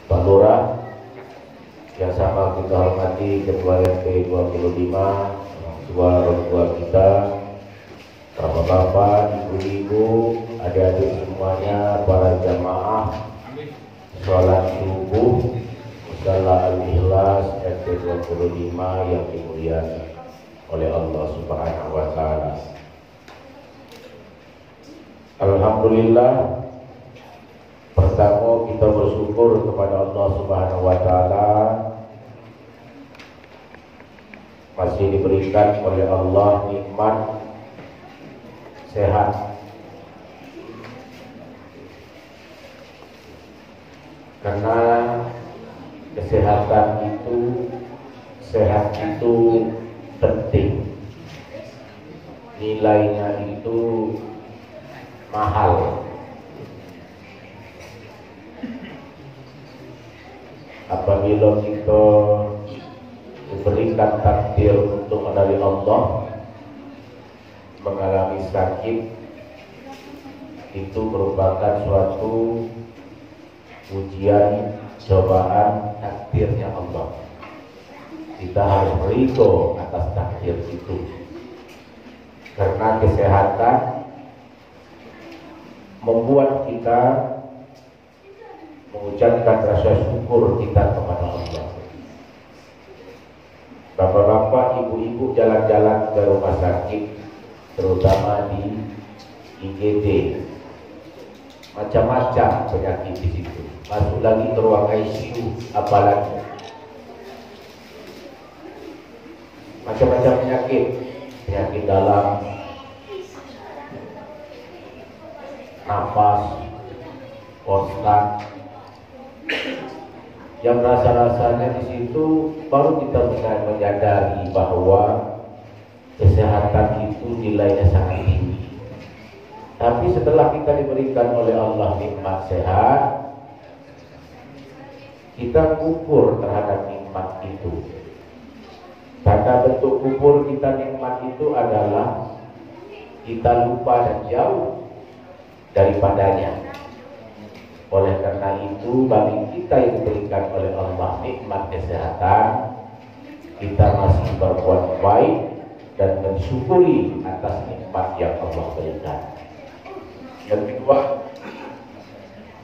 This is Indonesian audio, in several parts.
Pak Lurah yang sama kita hormati Ketua RT 25, orang tua kita, bapak-bapak, ibu-ibu, adik-adik semuanya, para jamaah sholat subuh Musalla Al-Ikhlas RT 25 yang dimuliakan oleh Allah Subhanahu wa Ta'ala. Alhamdulillah, pertama kita bersyukur kepada Allah Subhanahu wa Ta'ala masih diberikan oleh Allah nikmat sehat. Karena kesehatan itu, sehat itu penting, nilainya itu mahal. Apabila kita diberikan takdir untuk dari Allah mengalami sakit, itu merupakan suatu ujian, cobaan takdirnya Allah. Kita harus beriko atas takdir itu, karena kesehatan membuat kita mengucapkan rasa syukur kita kepada Allah. Bapak-bapak, ibu-ibu jalan-jalan ke rumah sakit, terutama di IGD, macam-macam penyakit di situ. Masuk lagi ke ruang ICU, apalagi macam-macam penyakit, penyakit dalam, nafas, prostat. Yang rasa-rasanya di situ baru kita bisa menyadari bahwa kesehatan itu nilainya sangat tinggi. Tapi setelah kita diberikan oleh Allah nikmat sehat, kita kufur terhadap nikmat itu. Karena bentuk kufur kita nikmat itu adalah kita lupa dan jauh daripadanya. Oleh karena itu, bagi kita yang diberikan oleh Allah nikmat kesehatan, kita masih berbuat baik dan mensyukuri atas nikmat yang Allah berikan. Yang kedua,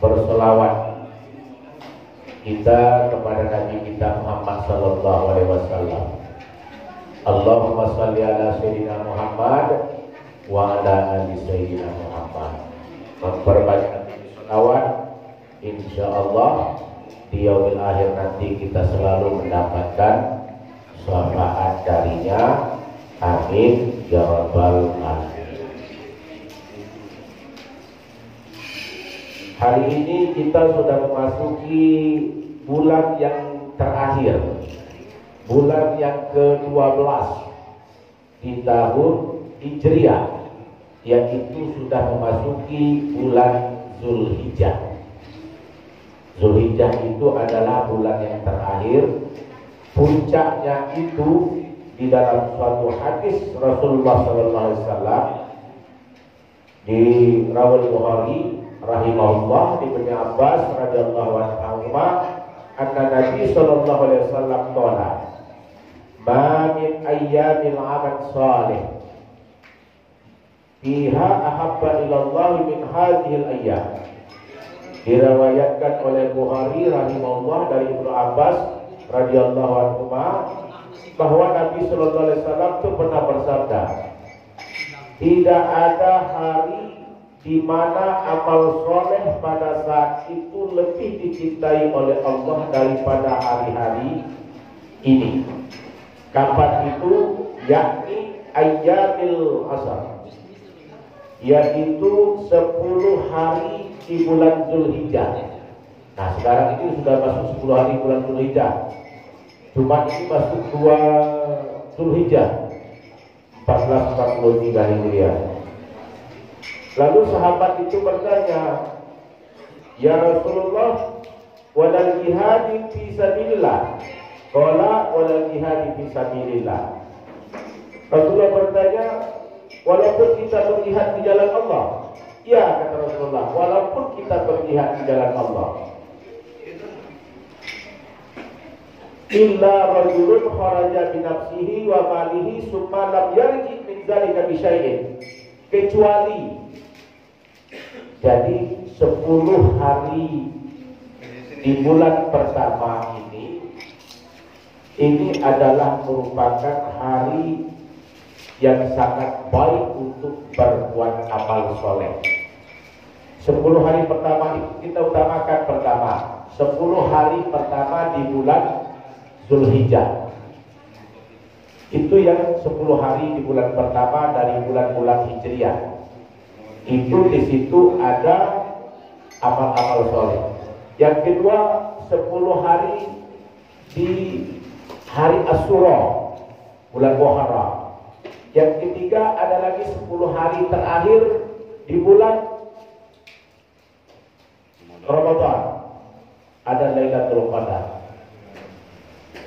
berselawat kita kepada Nabi kita Muhammad sallallahu alaihi wasallam. Allahumma shalli ala sayyidina Muhammad wa ala ali sayyidina Muhammad. Memperbanyak selawat, insya Allah di yaumil akhir nanti kita selalu mendapatkan syafaat darinya. Amin ya rabbal alamin. Hari ini kita sudah memasuki bulan yang terakhir, bulan yang ke-12 di tahun Hijriah, yaitu sudah memasuki bulan Zulhijjah. Zulhijjah itu adalah bulan yang terakhir. Puncaknya itu di dalam suatu hadis Rasulullah SAW di Rawal Bukhari rahimahullah, di Ibnu Abbas radhiyallahu anhu, anna Nabi sallallahu alaihi wasallam qala, ma min ayyamil amal salih fiha ahabba ila Allah min hadhil ayyam. Diriwayatkan oleh Bukhari rahimahullah dari Ibnu Abbas radhiyallahu anhu bahwa Nabi sallallahu alaihi wasallam itu pernah bersabda, tidak ada hari di mana amal soleh pada saat itu lebih dicintai oleh Allah daripada hari-hari ini. Kapan itu? Yakni ayyamil asar, yaitu 10 hari di bulan Zulhijjah. Nah, sekarang ini sudah masuk 10 hari bulan Zulhijjah. Cuma ini masuk 2 Zulhijjah 1443 Hijriah. Lalu sahabat itu bertanya, ya Rasulullah, walal jihad fi sabilillah? Qala walal jihad fi sabilillah. Rasulullah bertanya, walaupun kita berjihad di jalan Allah? Ya, kata Rasulullah, walaupun kita berjihad di jalan Allah. illa rajulun kharaja bi nafsihi wa malihi summa lam yarji min dzalika bi syai'in, kecuali jadi 10 hari di bulan pertama ini adalah merupakan hari yang sangat baik untuk berbuat amal soleh. 10 hari pertama itu kita utamakan pertama 10 hari pertama di bulan Zulhijjah. Itu yang 10 hari di bulan pertama dari bulan-bulan Hijriah. Itu di situ ada amal-amal soleh. Yang kedua 10 hari di hari Asyura, bulan Muharram. Yang ketiga ada lagi 10 hari terakhir di bulan Ramadan, ada Lailatul Qadar.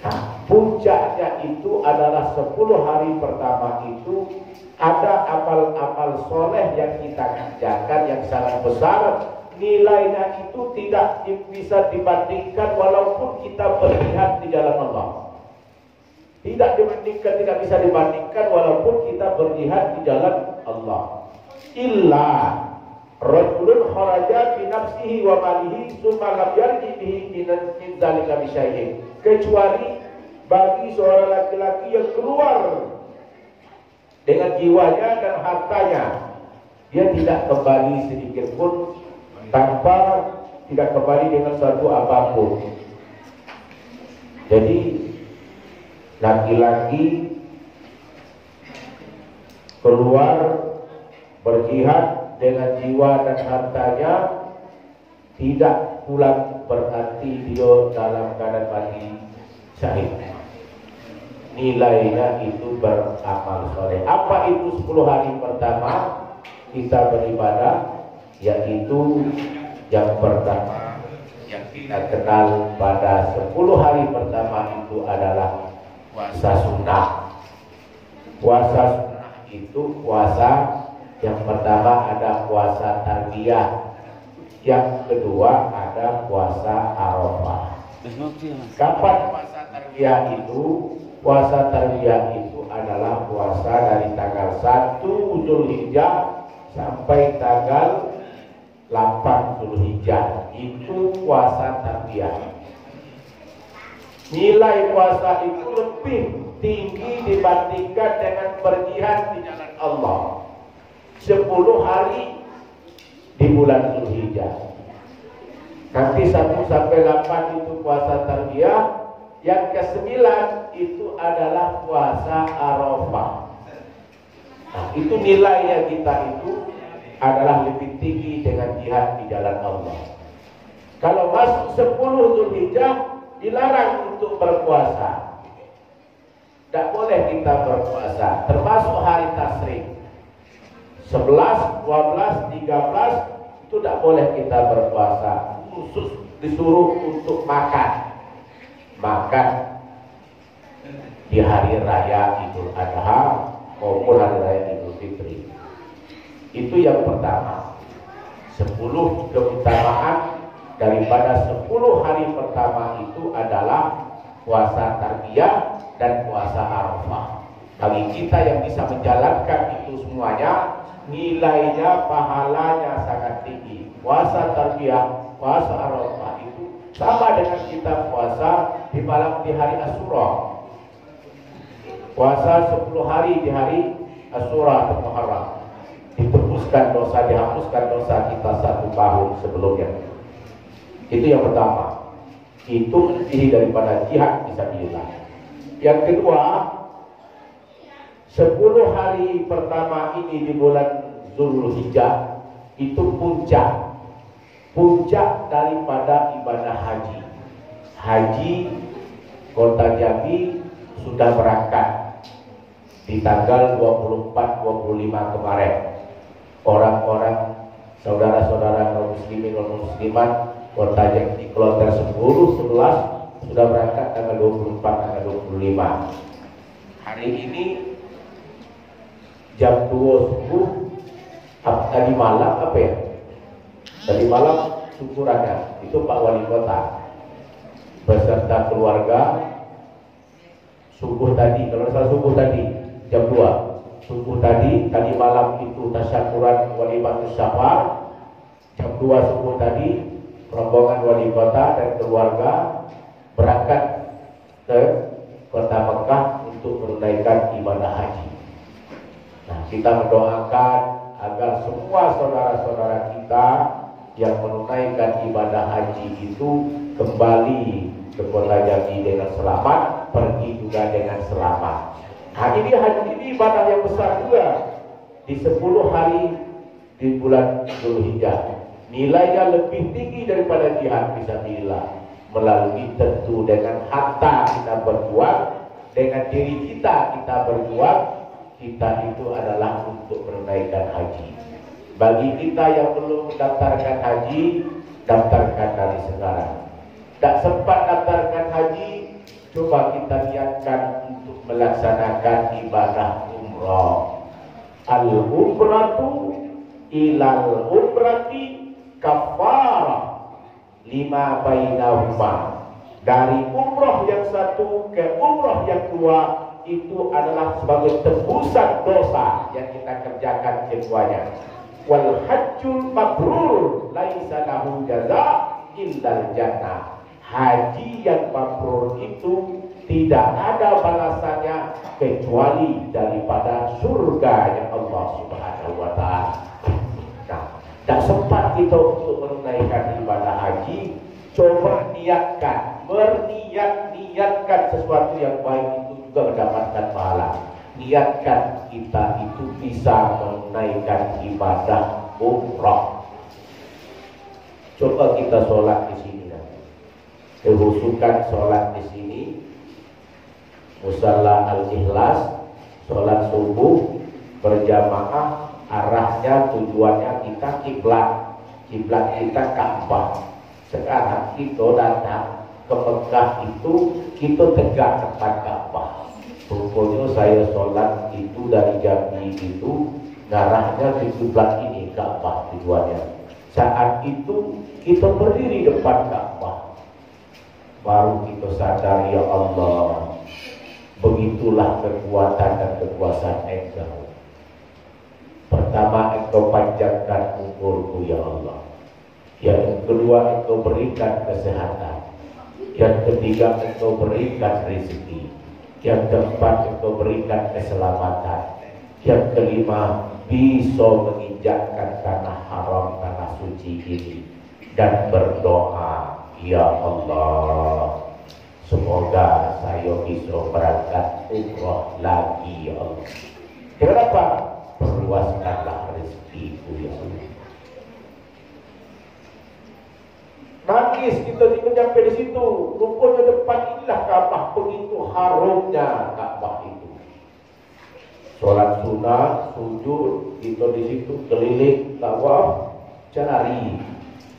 Nah, puncaknya itu adalah 10 hari pertama itu ada amal-amal soleh yang kita kerjakan yang sangat besar. Nilainya itu tidak bisa dibandingkan walaupun kita berjihad di jalan Allah. Tidak bisa dibandingkan walaupun kita berjihad di jalan Allah. Illa rajulun kharaja bi nafsihi wa malihi summa lam yarji bihi min dzalika bi syai'in, kecuali bagi seorang laki-laki yang keluar dengan jiwanya dan hartanya, dia tidak kembali sedikit pun tanpa tidak kembali dengan suatu apapun. Jadi laki-laki keluar berjihad dengan jiwa dan hartanya, tidak pulang berarti dia dalam keadaan mati syahid. Nilainya itu beramal soleh. Apa itu 10 hari pertama kita beribadah? Yaitu yang pertama yang kita kenal pada 10 hari pertama itu adalah puasa sunnah. Puasa sunnah itu puasa yang pertama ada puasa tarbiyah, yang kedua ada puasa Arafah. Kapan puasa tarbiyah itu? Puasa tarbiyah itu adalah puasa dari tanggal 1 Zulhijjah sampai tanggal 8 Zulhijjah. Itu puasa tarbiyah. Nilai puasa itu lebih tinggi dibandingkan dengan berjihad di jalan Allah. 10 hari di bulan Zulhijjah. Nanti 1 sampai 8 itu puasa tarbiyah. Yang ke-9 itu adalah puasa Arafah. Nah, itu nilainya kita itu adalah lebih tinggi dengan jihad di jalan Allah. Kalau masuk 10 Zulhijjah dilarang untuk berpuasa. Tidak boleh kita berpuasa, termasuk hari tasyrik. 11, 12, 13 itu tidak boleh kita berpuasa. Khusus disuruh untuk makan di hari raya Idul Adha maupun hari raya Idul Fitri. Itu yang pertama. 10 keutamaan daripada 10 hari pertama itu adalah puasa tarbiyah dan puasa Arafah. Bagi kita yang bisa menjalankan itu semuanya, nilainya, pahalanya sangat tinggi. Puasa tarbiyah, puasa Arafah itu sama dengan kita puasa di hari Asyura. Puasa 10 hari di hari Asyura atau Muharram. Ditebuskan dosa, dihapuskan dosa kita 1 tahun sebelumnya. Itu yang pertama. Itu melebihi daripada jihad fisabilillah. Yang kedua, 10 hari pertama ini di bulan Zulhijjah itu puncak daripada ibadah haji. Haji Kota Jambi sudah berangkat di tanggal 24-25 kemarin. Orang-orang saudara-saudara kaum muslimin dan muslimat Kota Jambi Kloter 10, 11 sudah berangkat tanggal 24, tanggal 25. Hari ini jam 2 subuh, tadi malam apa ya? Tadi malam syukurannya itu Pak Wali Kota beserta keluarga Subuh tadi, kalau salah subuh tadi jam 2. Subuh tadi malam itu tasyakuran wali batu syafar. Jam 2 subuh tadi rombongan wali kota dan keluarga berangkat ke kota Mekah untuk menunaikan ibadah haji. Nah, kita mendoakan agar semua saudara-saudara kita yang menunaikan ibadah haji itu kembali ke kota Jambi dengan selamat, pergi juga dengan selamat. Nah, ini haji ini ibadah yang besar juga di 10 hari di bulan Zulhijjah. Nilainya lebih tinggi daripada jihad fisabilillah. Melalui tentu dengan harta kita berjuang, dengan diri kita berjuang, kita itu adalah untuk menunaikan haji. Bagi kita yang belum mendaftarkan haji, daftarkan dari sekarang. Tak sempat daftarkan haji, coba kita niatkan untuk melaksanakan ibadah umrah. Al-umratu ilal umrati kafarah lima bainahuma. Dari umrah yang satu ke umrah yang dua itu adalah sebagai tebusan dosa yang kita kerjakan keduanya. Wal hajjul mabrur laisa lahu jaza illal jannah. Haji yang mabrur itu tidak ada balasannya kecuali daripada surga yang Allah Subhanahu wa taala. Nah, tak sempat kita untuk menunaikan ibadah haji, coba niatkan sesuatu yang baik itu juga mendapatkan pahala. Niatkan kita itu bisa menunaikan ibadah umrah. Coba kita sholat di sini nanti. Kehusukan sholat di sini, musalla al-ikhlas, sholat subuh berjamaah, arahnya tujuannya kita kiblat kita Ka'bah. Sekarang kita datang ke Mekah itu kita tegak tempat Ka'bah. Pokoknya saya sholat itu dari Jambi itu ngarahnya ke kiblat ini Ka'bah tujuannya. Saat itu kita berdiri depan Ka'bah, baru kita sadar, ya Allah, begitulah kekuatan dan kekuasaan Engkau. Pertama, Engkau panjangkan umurku, ya Allah. Yang kedua, Engkau berikan kesehatan. Yang ketiga, Engkau berikan rezeki. Yang keempat, Engkau berikan keselamatan. Yang kelima, bisa menginjakkan tanah haram, tanah suci ini. Dan berdoa, ya Allah, semoga saya bisa berangkat umrah lagi, ya Allah. Kenapa? Perluaskanlah rezekiku, ya Allah. Nangis kita sampai di situ. Rupanya depan inilah Ka'bah, begitu harumnya Ka'bah itu. Sholat sunat, sujud, kita di situ keliling, tawaf, cari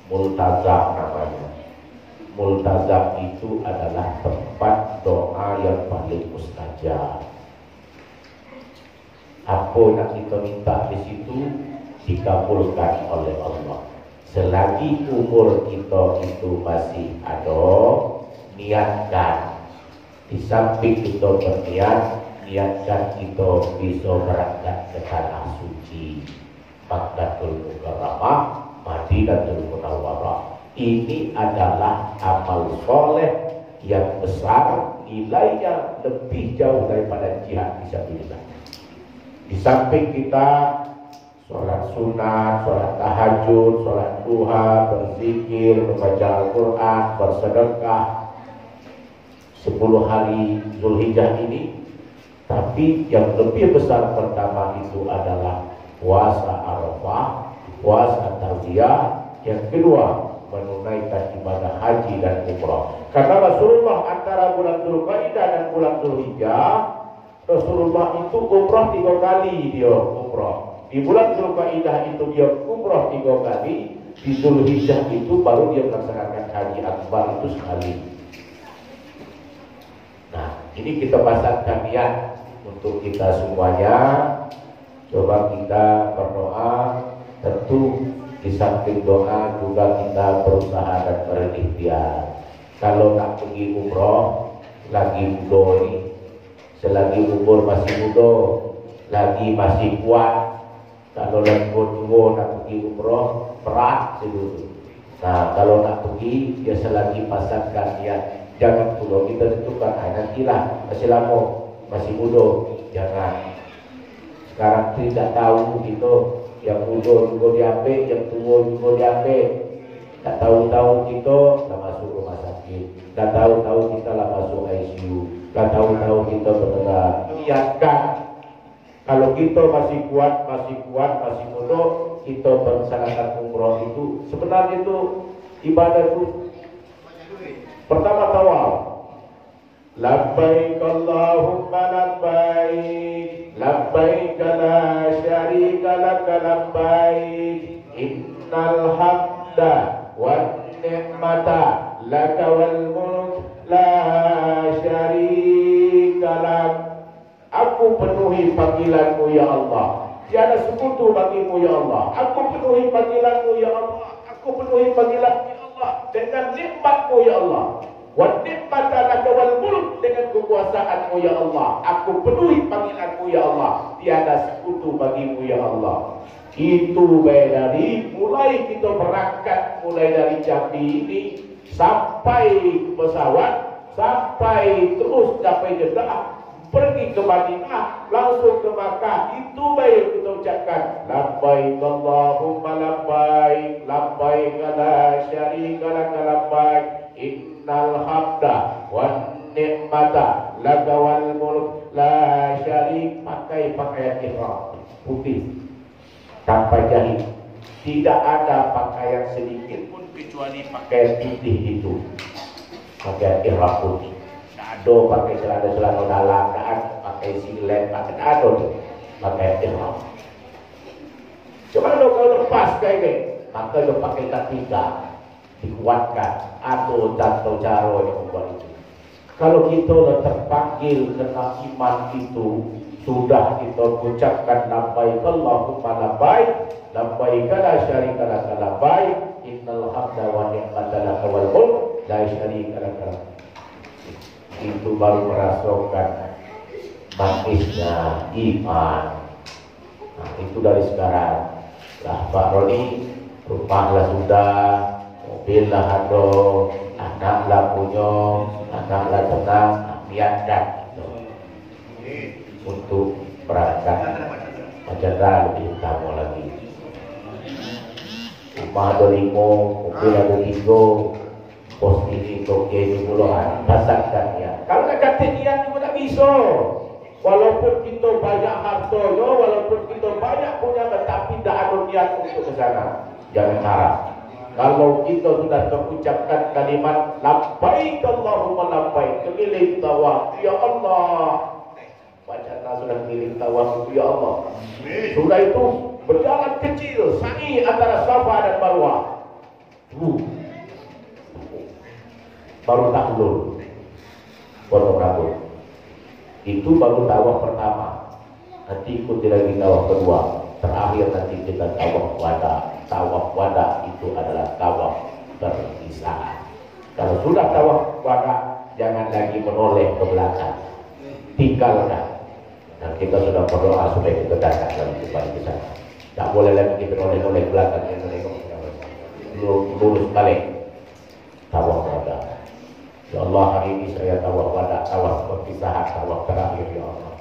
multazam namanya. Multazam itu adalah tempat doa yang paling mustajab. Apa yang kita minta di situ dikabulkan oleh Allah. Selagi umur kita itu masih ada, niatkan. Di samping kita berniat, niatkan kita bisa berangkat ke tanah suci, Makkatul Mukarramah, Madinatul Munawwarah. Ini adalah amal soleh yang besar, nilainya lebih jauh daripada jihad fisabilillah. Di samping kita sholat sunat, sholat tahajud, sholat duha, berzikir, membaca Al-Quran, bersedekah 10 hari Zulhijjah ini. Tapi yang lebih besar pertama itu adalah puasa Arafah, puasa Tarbiyah. Yang kedua, menunaikan ibadah haji dan umrah. Karena Rasulullah antara bulan Dzulqa'dah dan bulan Zulhijjah, Rasulullah itu umrah 3 kali dia umrah. Di bulan Dzulqa'dah itu dia umrah 3 kali, di Zulhijjah itu baru dia melaksanakan haji akbar itu sekali. Nah, ini kita pasangkan niat untuk kita semuanya. Coba kita berdoa, tentu di samping doa juga kita berusaha dan berikhtiar. Kalau nak pergi umrah lagi muda ini, selagi umur masih muda, lagi masih kuat. Kalau lagi tua nak pergi umroh berat dulu. Nah kalau nak pergi dia selagi pasangkan niat, jangan pulau kita tentukan nantilah masih lama, masih muda, jangan. Sekarang tidak tahu gitu, yang muda juga diambil, yang tua juga diambil. Tak tahu-tahu kita lah masuk rumah sakit, tak tahu-tahu kita lah masuk ICU, tak tahu-tahu kita benar. Niatkan. Kalau kita masih kuat, masih muda, kita melaksanakan umroh itu sebenarnya itu ibadah itu pertama tawaf. Labbaik Allahumma labbaik, labbaik la syarika lak labbaik, innal hamda wan ni'mata laka wal mulk la syarika lak. Aku penuhi panggilanmu ya Allah, tiada sekutu bagimu ya Allah. Aku penuhi panggilanmu ya Allah, aku penuhi panggilanmu ya Allah dengan nikmatmu ya Allah. Wa nikmata laka wal mulk, dengan kekuasaanmu ya Allah. Aku penuhi panggilanmu ya Allah, tiada sekutu bagimu ya Allah. Itu dari mulai kita berangkat, mulai dari Jambi ini sampai pesawat, sampai terus sampai Jeddah, pergi ke Madinah, langsung ke Makkah. Itu baik kita ucapkan labbaik Allahumma labbaik, labbaik la syarika lak labbaik, innal hamda wan ni'mata laka wal mulk la syarik. Pakai pakaian ihram putih tanpa jahit, tidak ada pakaian sedikit pun kecuali pakaian putih itu, pakaian ihram putih. Do pakai celana dalam, pakai singlet, pakai pakai ihram. Cuma kalau lepas kayak ini, maka lo pakai ketiga dikuatkan atau jatuh jaro yang membuat itu. Kalau kita terpanggil kena iman itu, sudah kita ucapkan labbaik Allahumma labbaik, labbaik la syarika lak labbaik, innal hamda wa ni'mata laka wal mulk la syarika lak. Itu baru merasakan manisnya iman. Nah, itu dari sekarang. Lah Pak Roni, rumah lah sudah, mobil lah ada, anak lah punya, anak lah tenang, niatkan gitu. Untuk berangkat Majanda lebih utama lagi. Rumah ada 5, mobil ada 3. Pos ini toke ini puluhan, pasangkan ya. Kalau nak kata niat juga tak bisa. Walaupun kita banyak hartanya, walaupun kita banyak punya, tetapi tak ada niat untuk ke sana, jangan harap. Kalau kita sudah terucapkan kalimat labbaik Allahumma labbaik, keliling tawaf, ya Allah. Bacaan sudah keliling tawaf, ya Allah. Sudah itu berjalan kecil, sa'i antara Safa dan Marwah. Baru tahlul, potong rambut. Itu baru tawaf pertama. Nanti ikuti lagi tawaf kedua. Terakhir nanti kita tawaf wada. Tawaf wada itu adalah tawaf perpisahan. Kalau sudah tawaf wada, jangan lagi menoleh ke belakang. Tinggalkan. Dan kita sudah berdoa supaya kita datang lagi kembali ke sana. Tak boleh lagi kita noleh-noleh ke belakang. Lurus balik. Tawaf wada. Ya Allah, hari ini saya tawaf wada, tawaf perpisahan, tawaf terakhir ya Allah.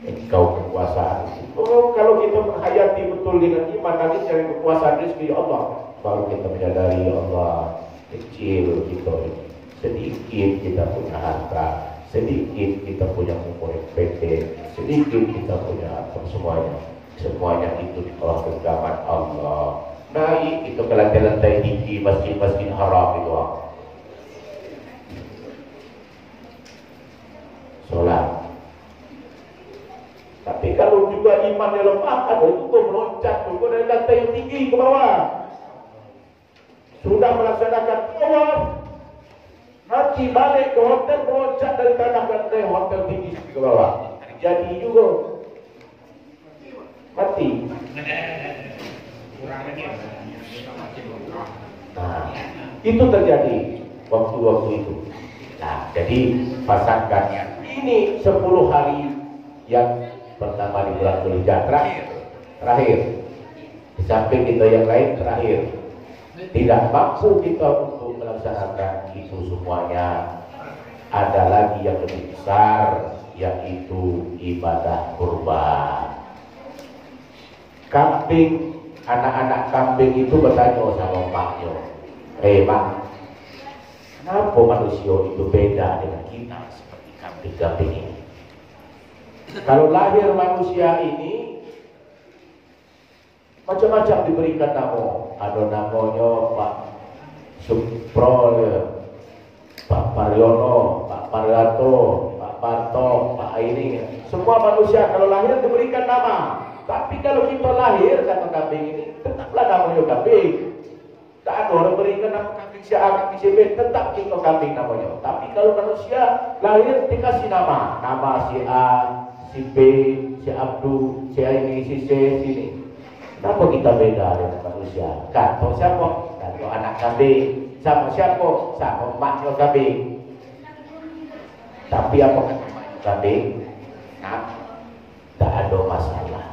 Engkau kekuasaan. Oh, kalau kita menghayati betul dengan iman, nanti cari kekuasaan rezeki ya Allah, baru kita menyadari ya Allah, kecil kita, sedikit kita punya harta, sedikit kita punya umur yang pendek, sedikit kita punya semuanya itu di bawah genggaman Allah. Naik itu ke lantai-lantai tinggi masjid-masjid haram itu. Sholat. Tapi kalau juga imannya lemah, ada itu meloncat juga dari lantai yang tinggi ke bawah. Sudah melaksanakan tawaf, nanti balik ke hotel meloncat dari tanah lantai hotel tinggi ke bawah. Jadi juga mati. Nah, itu terjadi waktu-waktu itu. Nah, jadi pasangkan Ini 10 hari yang pertama di bulan Dzulhijjah terakhir. Di samping kita yang lain terakhir. Tidak mampu kita untuk melaksanakan itu semuanya. Ada lagi yang lebih besar, yaitu ibadah kurban. Kambing, anak-anak kambing itu bertanya sama maknya, Mak, kenapa manusia itu beda dengan kita seperti kambing-kambing ini? Kalau lahir manusia ini macam-macam diberikan nama. Ada namanya Pak Supro, Pak Pariono, Pak Paryato, Pak Parto, Pak ini. Semua manusia kalau lahir diberikan nama. Tapi kalau kita lahir, kata kambing ini, tetaplah namanya kambing. Tak ada orang berikan nama kambing si A, kambing si B, tetap kita kambing namanya. Tapi kalau manusia lahir dikasih nama. Nama si A, si B, si Abdu, si ini, si C, sini. Kenapa kita beda dengan manusia? Kata siapa? Kata anak kambing. Sama siapa? Sama maknya kambing. Tapi apa kata maknya kambing? Nah, tak ada masalah.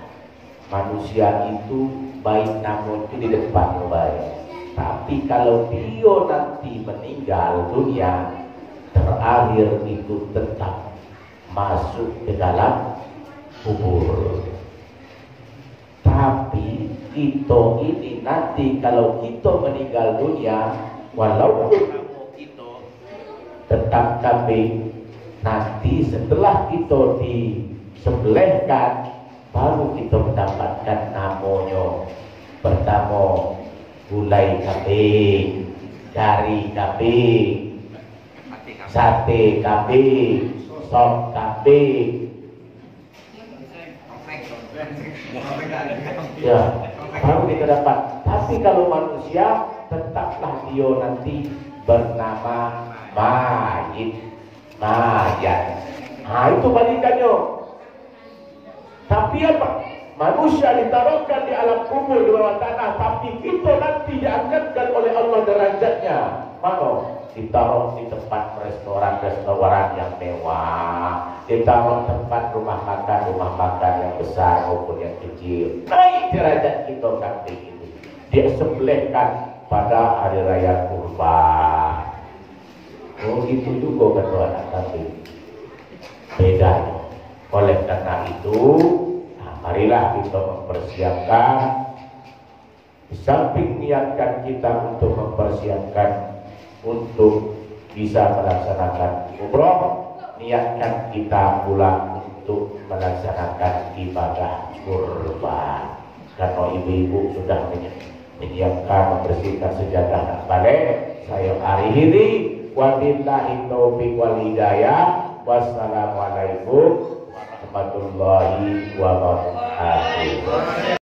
Manusia itu baik namun itu di depan baik. Tapi kalau dia nanti meninggal dunia, terakhir itu tetap masuk ke dalam kubur. Tapi kita ini nanti kalau kita meninggal dunia, walaupun kita tetap kambing, nanti setelah kita disembelihkan, baru kita mendapatkan namanya. Pertama, gulai kambing, kari kambing, sate kambing, sop kambing. Ya, baru kita dapat. Tapi kalau manusia, tetaplah dia nanti bernama mayit. Nah, itu balikannya. Tapi apa? Manusia ditaruhkan di alam kubur di bawah tanah, tapi kita nanti diangkatkan oleh Allah derajatnya. Mana? Ditaruh di tempat restoran yang mewah, ditaruh tempat rumah makan yang besar maupun yang kecil. Naik derajat kita kambing itu. Dia sembelihkan pada hari raya kurban. Oh, itu juga kata anak kambing. Bedanya. Oleh karena itu, marilah kita mempersiapkan, di samping niatkan kita untuk mempersiapkan untuk bisa melaksanakan umroh, niatkan kita pula untuk melaksanakan ibadah kurban. Karena ibu-ibu sudah menyiapkan membersihkan sejadah dan balik, saya akhiri. Wabillahi taufiq wal hidayah. Wassalamualaikum warahmatullahi wabarakatuh.